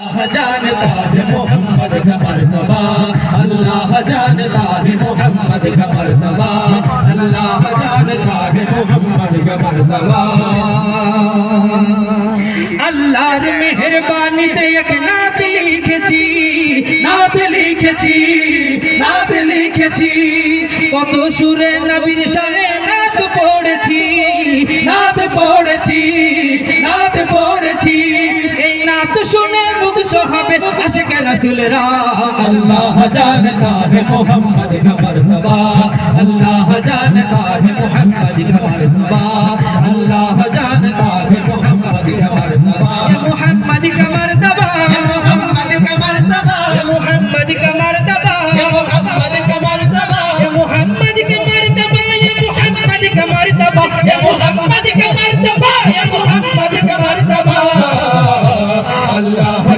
जानता है मोहम्मद का मर्तबा, अल्लाह जानता है मोहम्मद का मर्तबा, अल्लाह जानता है मोहम्मद का मर्तबा। আল্লাহর মেহেরবানিতে এক নাত লিখেছি, নাত লিখেছি, নাত লিখেছি, কত সুরে নবীর শানে নাত পড়েছি, নাত পড়েছি, নাত পড়েছি। এই নাত শুনে মুগ্ধ হবে আশিকে রাসূলরা। আল্লাহ জানতা है मोहम्मद का मर्तबा, अल्लाह जानता है मोहम्मद का